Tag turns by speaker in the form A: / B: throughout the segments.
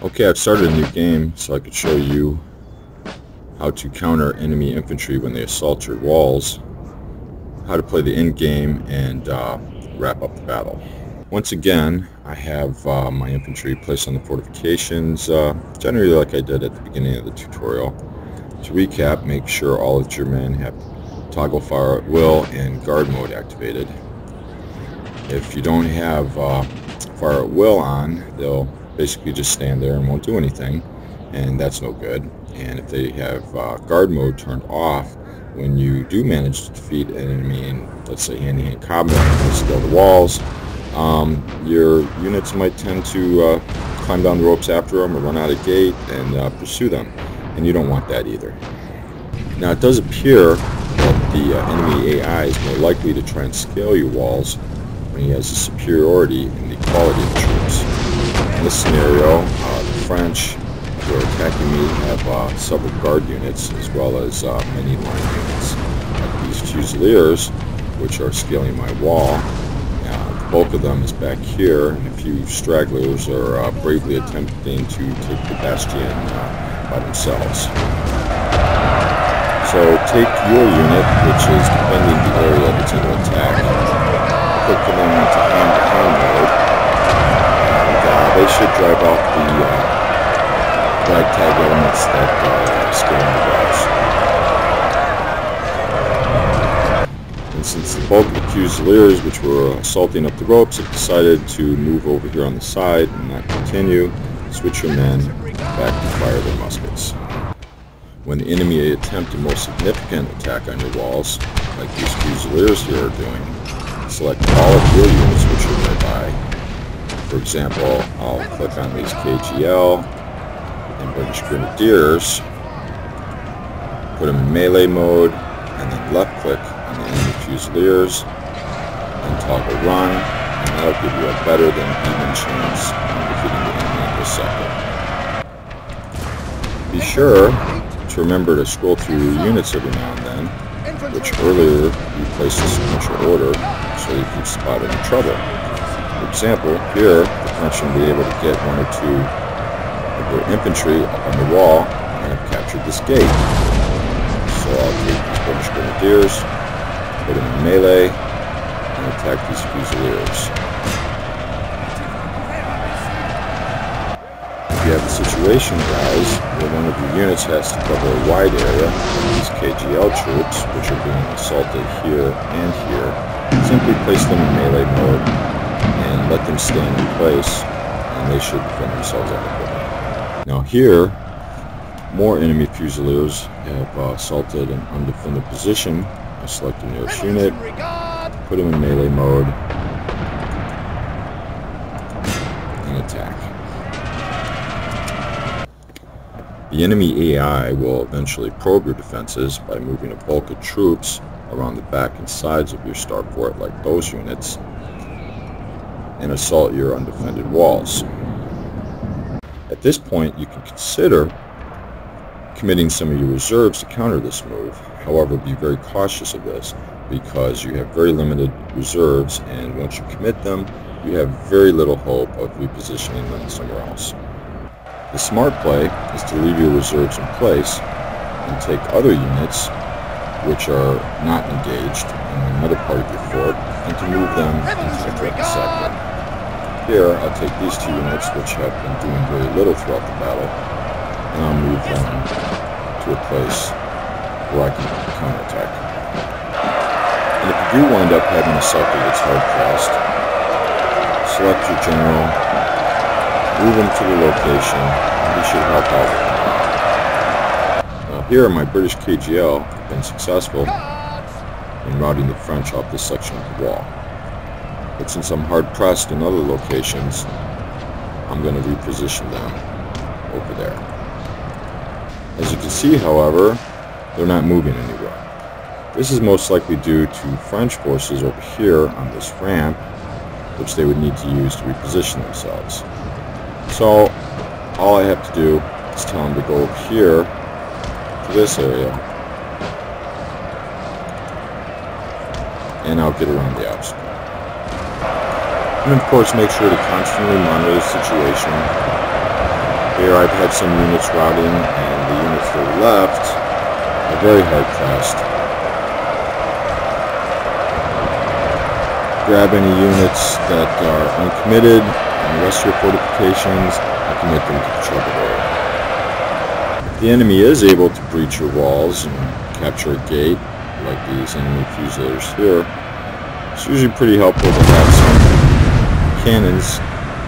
A: Okay, I've started a new game so I could show you how to counter enemy infantry when they assault your walls, how to play the end game, and wrap up the battle. Once again, I have my infantry placed on the fortifications, generally like I did at the beginning of the tutorial. To recap, make sure all of your men have toggle fire at will and guard mode activated. If you don't have fire at will on, they'll basically just stand there and won't do anything, and that's no good. And if they have guard mode turned off, when you do manage to defeat an enemy in, let's say, hand-to-hand combat and scale the walls, your units might tend to climb down the ropes after them or run out of gate and pursue them, and you don't want that either. Now, it does appear that the enemy AI is more likely to try and scale your walls when he has a superiority in the quality of troops. In this scenario, the French who are attacking me have several guard units as well as many line units. Like these Fusiliers, which are scaling my wall. The bulk of them is back here, and a few stragglers are bravely attempting to take the bastion by themselves. So take your unit, which is defending the area that's under attack, put them into hand-to-hand mode, and they should drive off the ragtag elements that are scaling the walls. And since the bulk of the Fusiliers, which were assaulting up the ropes, have decided to move over here on the side and not continue, switch your men back to fire their muskets. When the enemy attempt a more significant attack on your walls, like these Fusiliers here are doing, select all of your units which are nearby. For example, I'll click on these KGL and British Grenadiers, put them in melee mode, and then left click on the enemy Fusiliers, and toggle run, and that'll give you a better than even chance of defeating the enemy in this sector. Be sure to remember to scroll through your units every now and then, which earlier you placed in sequential order so you can spot any trouble. For example, here the French will be able to get one or two of their infantry up on the wall and have captured this gate. So I'll take these British Grenadiers, put them in melee, and attack these Fusiliers. If you have a situation, guys, where one of your units has to cover a wide area, like these KGL troops, which are being assaulted here and here, simply place them in melee mode and let them stand in place, and they should defend themselves adequately. Now here, more enemy Fusiliers have assaulted an undefended position. I select the nearest unit, put them in melee mode, and attack. The enemy AI will eventually probe your defenses by moving a bulk of troops around the back and sides of your star fort like those units and assault your undefended walls. At this point, you can consider committing some of your reserves to counter this move. However, be very cautious of this because you have very limited reserves, and once you commit them, you have very little hope of repositioning them somewhere else. The smart play is to leave your reserves in place and take other units which are not engaged in another part of your fort and to move them into the threatened sector. Here I'll take these two units which have been doing very little throughout the battle, and I'll move them to a place where I can counterattack. And if you do wind up having a sector that's hard pressed, select your general, move him to the location, and he should help out with that. Now here my British KGL have been successful in routing the French off this section of the wall. But since I'm hard pressed in other locations, I'm going to reposition them over there. As you can see, however, they're not moving anywhere. This is most likely due to French forces over here on this ramp, which they would need to use to reposition themselves. So all I have to do is tell them to go over here to this area, and I'll get around the obstacle. And of course, make sure to constantly monitor the situation Here I've had some units routing, and the units to the left are very hard pressed. Grab any units that are uncommitted and the rest of your fortifications and commit them to the troubled area. If the enemy is able to breach your walls and capture a gate, like these enemy fusilators here, it's usually pretty helpful to have some cannons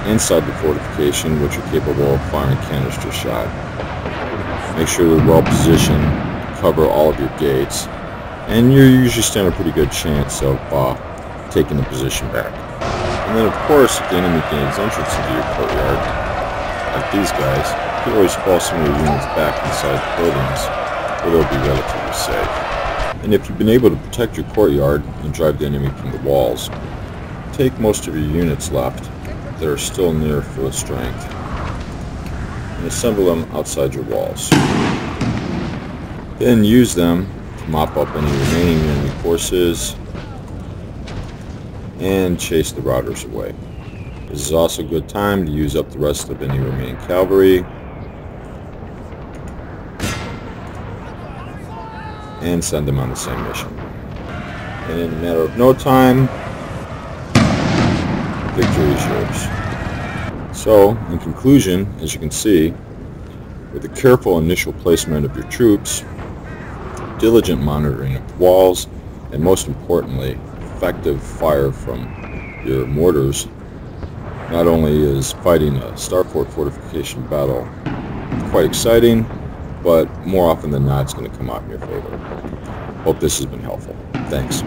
A: inside the fortification which are capable of firing canister shot. Make sure they're well positioned to cover all of your gates, and you usually stand a pretty good chance of taking the position back. And then of course, if the enemy gains entrance into your courtyard, like these guys, you can always fall some of your units back inside the buildings where they'll be relatively safe. And if you've been able to protect your courtyard and drive the enemy from the walls, take most of your units left that are still near full strength and assemble them outside your walls. Then use them to mop up any remaining enemy forces and chase the routers away. This is also a good time to use up the rest of any remaining cavalry and send them on the same mission. And in a matter of no time, victory is yours. So, in conclusion, as you can see, with a careful initial placement of your troops, diligent monitoring of the walls, and most importantly, effective fire from your mortars, not only is fighting a starport fortification battle quite exciting, but more often than not it's going to come out in your favor. Hope this has been helpful. Thanks.